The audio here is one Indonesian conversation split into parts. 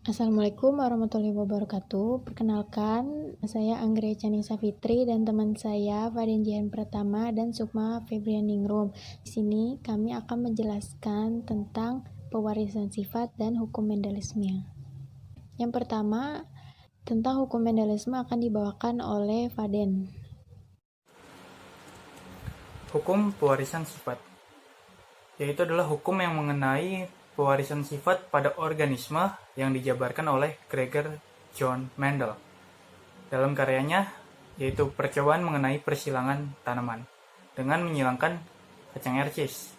Assalamualaikum warahmatullahi wabarakatuh. Perkenalkan, saya Anggrek Chanisa Fitri dan teman saya Fadin Jihan Pratama dan Sukma Febrianingrum. Di sini kami akan menjelaskan tentang pewarisan sifat dan hukum Mendelisme. Yang pertama, tentang hukum Mendelisme akan dibawakan oleh Fadin. Hukum pewarisan sifat, yaitu adalah hukum yang mengenai pewarisan sifat pada organisme yang dijabarkan oleh Gregor John Mendel dalam karyanya, yaitu percobaan mengenai persilangan tanaman dengan menyilangkan kacang ercis.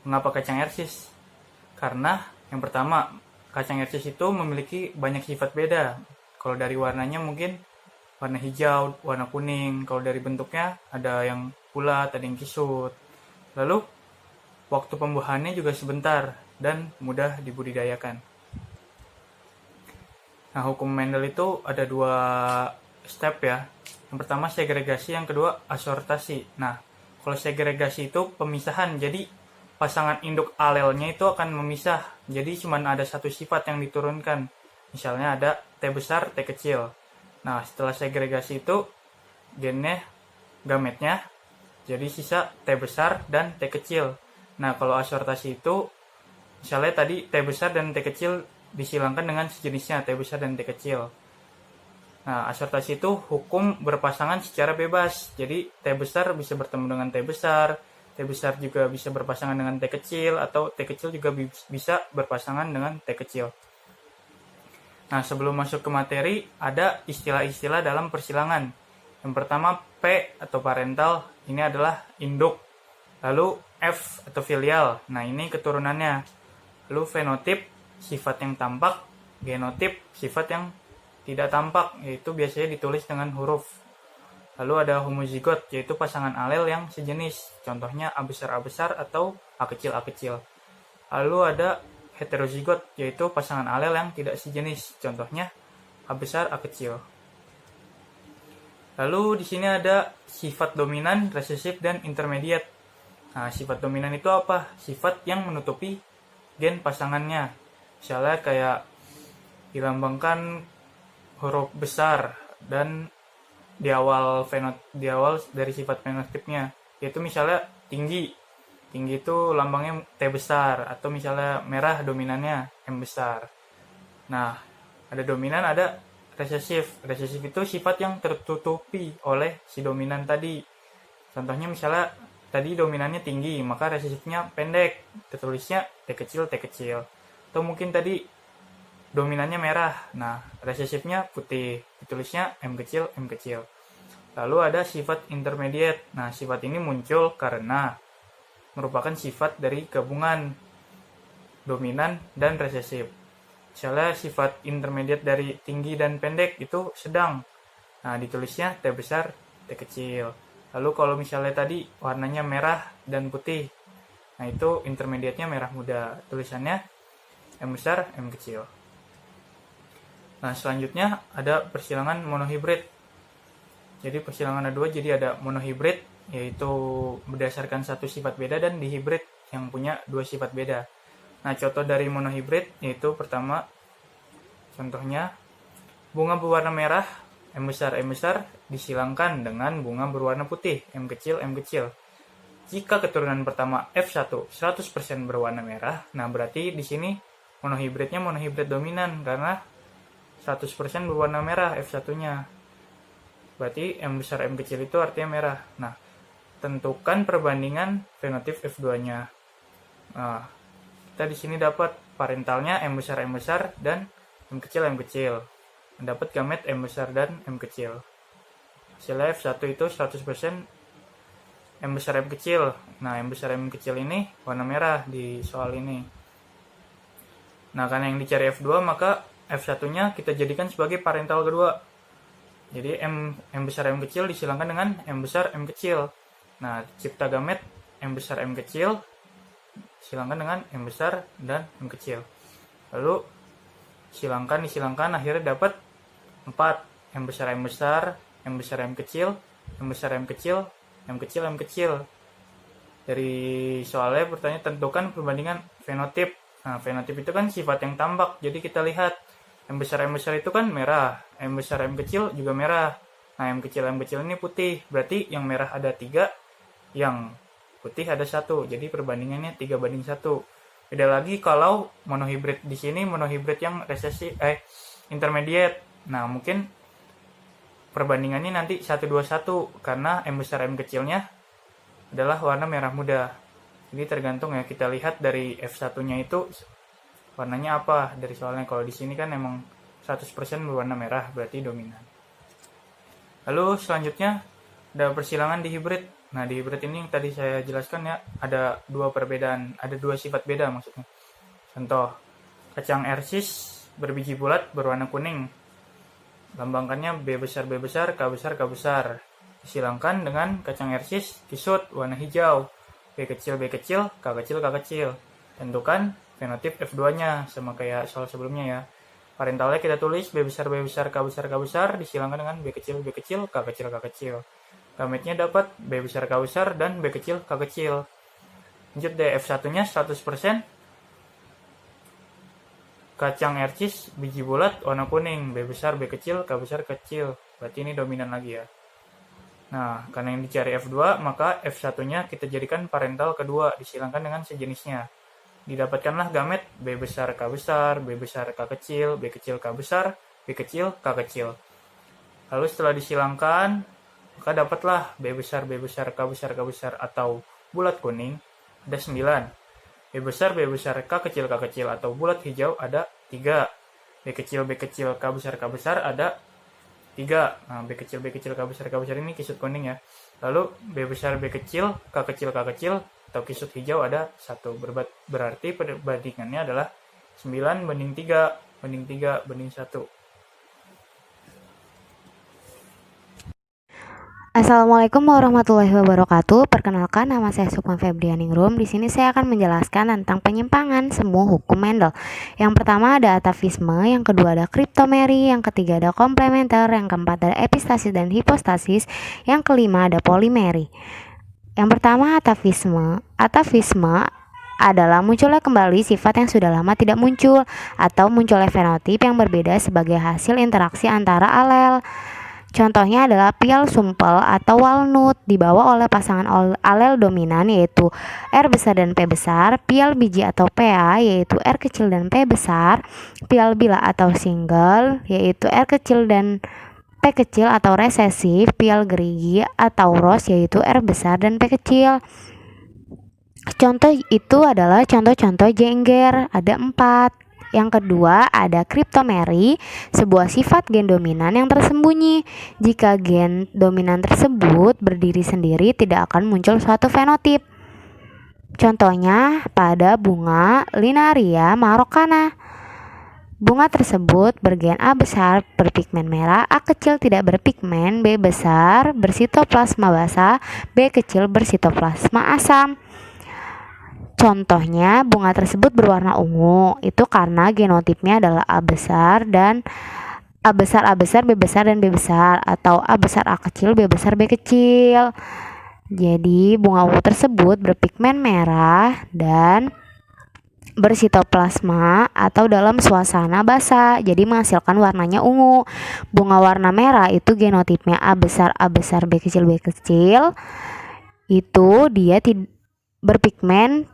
Mengapa kacang ercis? Karena yang pertama, kacang ercis itu memiliki banyak sifat beda. Kalau dari warnanya mungkin warna hijau, warna kuning. Kalau dari bentuknya ada yang bulat, ada yang kisut. Lalu waktu pembuahannya juga sebentar dan mudah dibudidayakan. Nah, hukum Mendel itu ada dua step ya. Yang pertama segregasi, yang kedua asortasi. Nah, kalau segregasi itu pemisahan, jadi pasangan induk alelnya itu akan memisah. Jadi cuma ada satu sifat yang diturunkan. Misalnya ada T besar, T kecil. Nah, setelah segregasi itu gennya, gametnya, jadi sisa T besar dan T kecil. Nah, kalau asortasi itu misalnya tadi T besar dan T kecil disilangkan dengan sejenisnya T besar dan T kecil. Nah, asortasi itu hukum berpasangan secara bebas. Jadi T besar bisa bertemu dengan T besar juga bisa berpasangan dengan T kecil, atau T kecil juga bisa berpasangan dengan T kecil. Nah, sebelum masuk ke materi, ada istilah-istilah dalam persilangan. Yang pertama, P atau parental, ini adalah induk. Lalu F atau filial, nah ini keturunannya. Lalu fenotip, sifat yang tampak. Genotip, sifat yang tidak tampak, yaitu biasanya ditulis dengan huruf. Lalu ada homozigot, yaitu pasangan alel yang sejenis. Contohnya A besar A besar atau A kecil A kecil. Lalu ada heterozigot, yaitu pasangan alel yang tidak sejenis. Contohnya A besar A kecil. Lalu di sini ada sifat dominan, resesif, dan intermediate. Nah, sifat dominan itu apa? Sifat yang menutupi gen pasangannya. Misalnya kayak dilambangkan huruf besar dan di awal dari sifat fenotipnya, yaitu misalnya tinggi itu lambangnya T besar, atau misalnya merah dominannya M besar. Nah, ada dominan, ada resesif itu sifat yang tertutupi oleh si dominan tadi. Contohnya misalnya tadi dominannya tinggi, maka resesifnya pendek, tertulisnya T kecil T kecil. Atau mungkin tadi dominannya merah, nah resesifnya putih, ditulisnya M kecil M kecil. Lalu ada sifat intermediate. Nah, sifat ini muncul karena merupakan sifat dari gabungan dominan dan resesif. Misalnya sifat intermediate dari tinggi dan pendek itu sedang. Nah, ditulisnya T besar T kecil. Lalu kalau misalnya tadi warnanya merah dan putih, nah itu intermediate-nya merah muda, tulisannya M besar M kecil. Nah, selanjutnya ada persilangan monohibrid. Jadi persilangan ada dua, jadi ada monohibrid, yaitu berdasarkan satu sifat beda, dan dihibrid yang punya dua sifat beda. Nah, contoh dari monohibrid yaitu pertama, contohnya bunga berwarna merah M besar disilangkan dengan bunga berwarna putih M kecil. Jika keturunan pertama F1 100% berwarna merah, nah berarti di sini monohibridnya monohibrid dominan karena 100% berwarna merah F1-nya. Berarti M besar M kecil itu artinya merah. Nah, tentukan perbandingan fenotip F2-nya. Nah, kita di sini dapat parentalnya M besar dan M kecil. Dapat gamet M besar dan M kecil. Hasilnya F1 itu 100% M besar M kecil. Nah, M besar M kecil ini warna merah di soal ini. Nah, karena yang dicari F2, maka F1-nya kita jadikan sebagai parental kedua. Jadi M besar M kecil disilangkan dengan M besar M kecil. Nah, cipta gamet M besar M kecil silangkan dengan M besar dan M kecil. Lalu disilangkan, akhirnya dapat 4 M besar M kecil, M kecil. Dari soalnya bertanya tentukan perbandingan fenotip. Nah, fenotip itu kan sifat yang tampak. Jadi kita lihat M besar itu kan merah, M besar M kecil juga merah. Nah, M kecil ini putih, berarti yang merah ada 3, yang putih ada 1, jadi perbandingannya 3:1. Beda lagi kalau monohibrid. Di sini monohibrid yang resesi intermediate. Nah, mungkin perbandingannya nanti 1:1 karena M besar M kecilnya adalah warna merah muda. Jadi tergantung ya, kita lihat dari F1-nya itu warnanya apa dari soalnya. Kalau di sini kan emang 100% berwarna merah, berarti dominan. Lalu selanjutnya ada persilangan di hibrid. Nah, di hibrid ini yang tadi saya jelaskan ya, ada 2 perbedaan, ada 2 sifat beda maksudnya. Contoh, kacang RSIS berbiji bulat berwarna kuning. Lambangkannya B besar, K besar, K besar. Disilangkan dengan kacang RSIS kisut warna hijau. B kecil, K kecil, K kecil. Tentukan fenotip F2-nya, sama kayak soal sebelumnya ya. Parentalnya kita tulis B besar, K besar, K besar, disilangkan dengan B kecil, K kecil, K kecil. Gametnya dapat B besar, K besar, dan B kecil, K kecil. Lanjut deh, F1-nya 100% kacang RSIS biji bulat warna kuning, B besar, B kecil, K besar, kecil. Berarti ini dominan lagi ya. Nah, karena yang dicari F2, maka F1-nya kita jadikan parental kedua, disilangkan dengan sejenisnya. Didapatkanlah gamet B besar, K besar, B besar, K kecil, B kecil, K besar, B kecil, K kecil. Lalu setelah disilangkan, maka dapatlah B besar, K besar, K besar, atau bulat kuning, ada 9. B besar, K kecil, atau bulat hijau ada 3. B kecil, K besar, ada 3. Nah, B kecil, K besar ini kisut kuning ya. Lalu B besar, K kecil, atau kisut hijau ada 1. Berarti perbandingannya adalah 9:3:1. Assalamualaikum warahmatullahi wabarakatuh. Perkenalkan, nama saya Sukma Febrianingrum. Di sini saya akan menjelaskan tentang penyimpangan semu hukum Mendel. Yang pertama ada atavisme, yang kedua ada kriptomeri, yang ketiga ada komplementer, yang keempat ada epistasis dan hipostasis, yang kelima ada polimeri. Yang pertama atavisme. Atavisme adalah munculnya kembali sifat yang sudah lama tidak muncul atau munculnya fenotip yang berbeda sebagai hasil interaksi antara alel. Contohnya adalah pial sumpel atau walnut dibawa oleh pasangan alel dominan yaitu R besar dan P besar, pial biji atau PA yaitu R kecil dan P besar, pial bila atau single yaitu R kecil dan P kecil atau resesif, pial gerigi atau ros yaitu R besar dan P kecil. Contoh itu adalah contoh-contoh jengger, ada 4. Yang kedua ada kriptomeri, sebuah sifat gen dominan yang tersembunyi. Jika gen dominan tersebut berdiri sendiri tidak akan muncul suatu fenotip. Contohnya pada bunga Linaria marokana. Bunga tersebut bergen A besar berpigmen merah, A kecil tidak berpigmen, B besar bersitoplasma basah, B kecil bersitoplasma asam. Contohnya bunga tersebut berwarna ungu, itu karena genotipnya adalah A besar, B besar dan B besar, atau A besar A kecil, B besar B kecil. Jadi bunga ungu tersebut berpigmen merah dan bersitoplasma atau dalam suasana basah, jadi menghasilkan warnanya ungu. Bunga warna merah itu genotipnya A besar, B kecil, itu dia berpigmen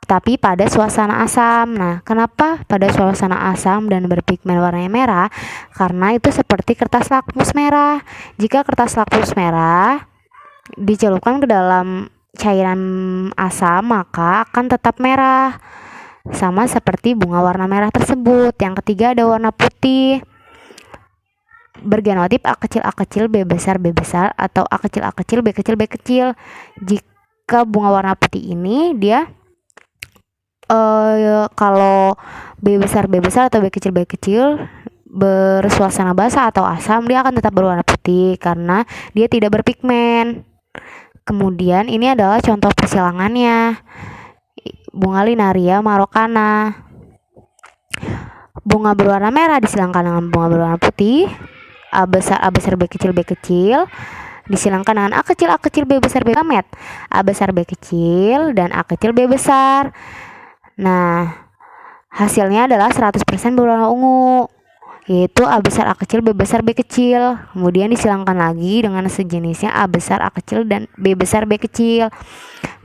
tapi pada suasana asam. Nah, kenapa pada suasana asam dan berpigmen warnanya merah? Karena itu seperti kertas lakmus merah. Jika kertas lakmus merah dicelupkan ke dalam cairan asam, maka akan tetap merah. Sama seperti bunga warna merah tersebut. Yang ketiga ada warna putih. Bergenotip A kecil, B besar, atau A kecil, B kecil. Jika bunga warna putih ini dia kalau B besar atau B kecil bersuasana basah atau asam, dia akan tetap berwarna putih karena dia tidak berpigmen. Kemudian ini adalah contoh persilangannya. Bunga Linaria marokana. Bunga berwarna merah disilangkan dengan bunga berwarna putih. A besar, B kecil disilangkan dengan A kecil, B besar, B gamet. A besar, B kecil dan A kecil, B besar. Nah, hasilnya adalah 100% berwarna ungu. yaitu A besar A kecil B besar B kecil. Kemudian disilangkan lagi dengan sejenisnya A besar A kecil dan B besar B kecil,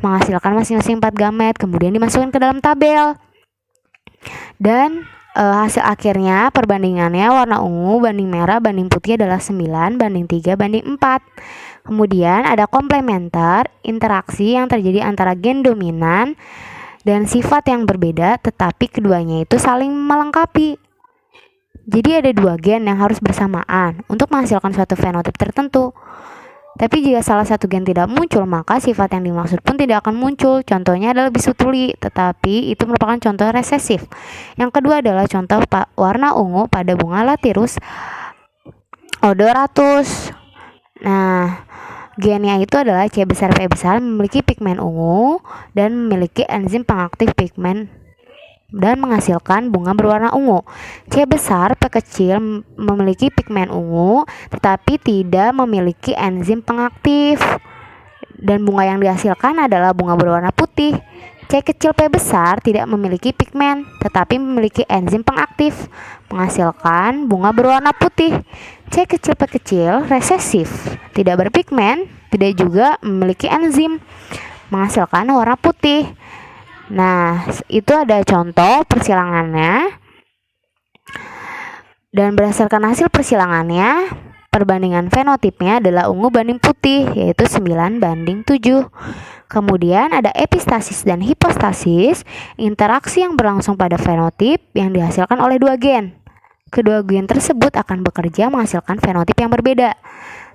menghasilkan masing-masing 4 gamet, kemudian dimasukkan ke dalam tabel. Dan hasil akhirnya perbandingannya warna ungu banding merah banding putih adalah 9 banding 3 banding 4. Kemudian ada komplementer, interaksi yang terjadi antara gen dominan dan sifat yang berbeda tetapi keduanya itu saling melengkapi. Jadi ada 2 gen yang harus bersamaan untuk menghasilkan suatu fenotip tertentu. Tapi jika salah satu gen tidak muncul, maka sifat yang dimaksud pun tidak akan muncul. Contohnya adalah bisutuli, tetapi itu merupakan contoh resesif. Yang kedua adalah contoh warna ungu pada bunga latirus odoratus. Nah, gennya itu adalah C besar P besar, memiliki pigmen ungu dan memiliki enzim pengaktif pigmen dan menghasilkan bunga berwarna ungu. C besar P kecil memiliki pigmen ungu tetapi tidak memiliki enzim pengaktif dan bunga yang dihasilkan adalah bunga berwarna putih. C kecil P besar tidak memiliki pigmen tetapi memiliki enzim pengaktif menghasilkan bunga berwarna putih. C kecil P kecil resesif, tidak berpigmen, tidak juga memiliki enzim menghasilkan warna putih. Nah, itu ada contoh persilangannya. Dan berdasarkan hasil persilangannya, perbandingan fenotipnya adalah ungu banding putih, yaitu 9 banding 7. Kemudian ada epistasis dan hipostasis, interaksi yang berlangsung pada fenotip yang dihasilkan oleh 2 gen. Kedua gen tersebut akan bekerja menghasilkan fenotip yang berbeda.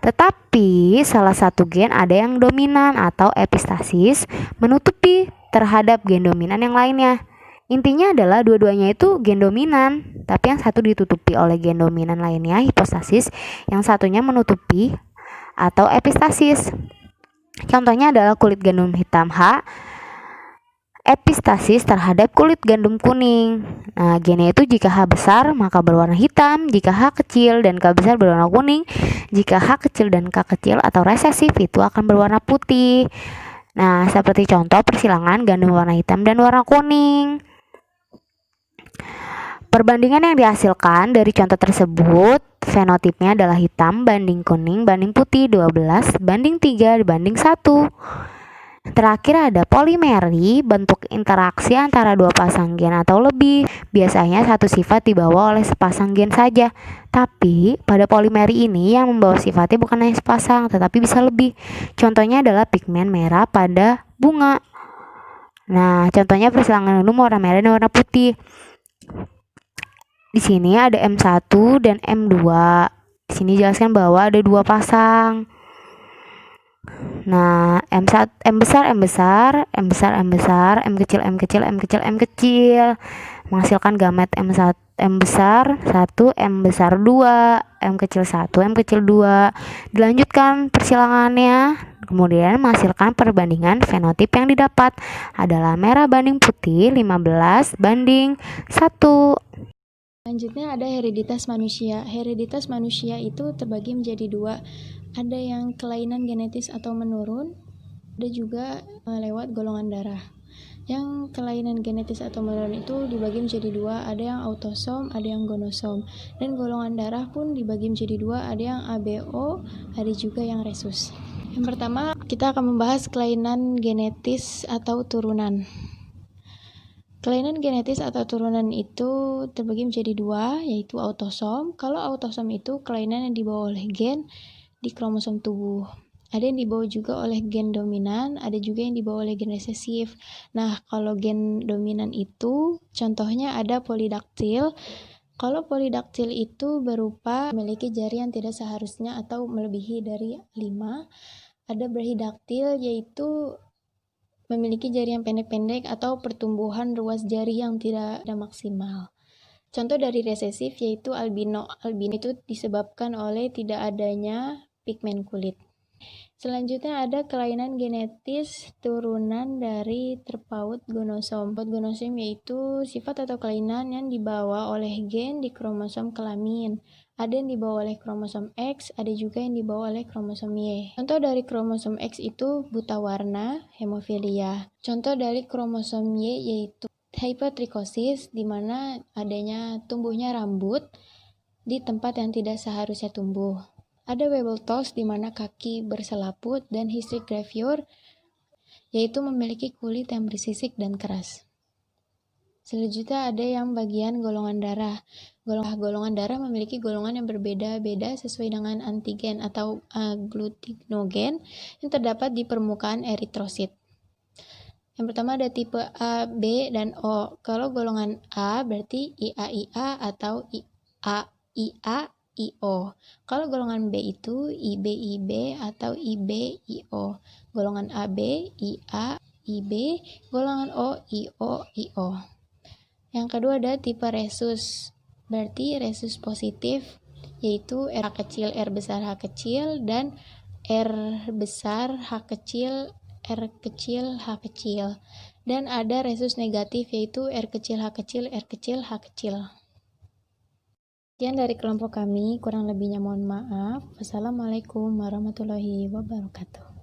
Tetapi salah satu gen ada yang dominan atau epistasis menutupi terhadap gen dominan yang lainnya. Intinya adalah dua-duanya itu gen dominan, tapi yang satu ditutupi oleh gen dominan lainnya, hipostasis, yang satunya menutupi atau epistasis. Contohnya adalah kulit gandum hitam H, epistasis terhadap kulit gandum kuning. Nah, gennya itu jika H besar maka berwarna hitam, jika H kecil dan K besar berwarna kuning, jika H kecil dan K kecil atau resesif itu akan berwarna putih. Nah, seperti contoh persilangan gandum warna hitam dan warna kuning. Perbandingan yang dihasilkan dari contoh tersebut, fenotipnya adalah hitam banding kuning banding putih 12 banding 3 banding 1. Terakhir ada polimeri, bentuk interaksi antara 2 pasang gen atau lebih. Biasanya satu sifat dibawa oleh sepasang gen saja. Tapi pada polimeri ini yang membawa sifatnya bukan hanya sepasang, tetapi bisa lebih. Contohnya adalah pigmen merah pada bunga. Nah, contohnya persilangan gandum warna merah dan warna putih. Di sini ada M1 dan M2. Di sini jelaskan bahwa ada 2 pasang. Nah, M1, M besar, M besar, M besar, M besar, M kecil, M kecil, M kecil, M kecil, menghasilkan gamet M1, M besar 1, M besar 2, M kecil 1, M kecil 2. Dilanjutkan persilangannya, kemudian menghasilkan perbandingan fenotip yang didapat adalah merah banding putih 15 banding 1. Selanjutnya ada hereditas manusia. Hereditas manusia itu terbagi menjadi 2. Ada yang kelainan genetis atau menurun, ada juga lewat golongan darah. Yang kelainan genetis atau menurun itu dibagi menjadi 2, ada yang autosom, ada yang gonosom. Dan golongan darah pun dibagi menjadi 2, ada yang ABO, ada juga yang resus. Yang pertama, kita akan membahas kelainan genetis atau turunan. Kelainan genetis atau turunan itu terbagi menjadi 2, yaitu autosom. Kalau autosom itu kelainan yang dibawa oleh gen di kromosom tubuh. Ada yang dibawa juga oleh gen dominan, ada juga yang dibawa oleh gen resesif. Nah, kalau gen dominan itu contohnya ada polidaktil. Kalau polidaktil itu berupa memiliki jari yang tidak seharusnya atau melebihi dari 5. Ada brahidaktil, yaitu memiliki jari yang pendek-pendek atau pertumbuhan ruas jari yang tidak maksimal. Contoh dari resesif yaitu albino. Albino itu disebabkan oleh tidak adanya pigmen kulit. Selanjutnya ada kelainan genetis turunan dari terpaut gonosom. Gonosom yaitu sifat atau kelainan yang dibawa oleh gen di kromosom kelamin. Ada yang dibawa oleh kromosom X, ada juga yang dibawa oleh kromosom Y. Contoh dari kromosom X itu buta warna, hemofilia. Contoh dari kromosom Y yaitu hypertrichosis, di mana adanya tumbuhnya rambut di tempat yang tidak seharusnya tumbuh. Ada Weibel toes di mana kaki berselaput, dan Hystricgravior yaitu memiliki kulit yang bersisik dan keras. Selanjutnya ada yang bagian golongan darah. Golongan darah memiliki golongan yang berbeda-beda sesuai dengan antigen atau agglutinogen yang terdapat di permukaan eritrosit. Yang pertama ada tipe A, B, dan O. Kalau golongan A berarti IAIA atau IAIO. Kalau golongan B itu IBIB atau IBIO. Golongan AB, IA, IB. Golongan O, IO. Yang kedua ada tipe rhesus. Berarti rhesus positif, yaitu R kecil, R besar, H kecil, dan R besar, H kecil, R kecil, H kecil. Dan ada rhesus negatif, yaitu R kecil, H kecil, R kecil, H kecil. Sekian dari kelompok kami, kurang lebihnya mohon maaf. Wassalamualaikum warahmatullahi wabarakatuh.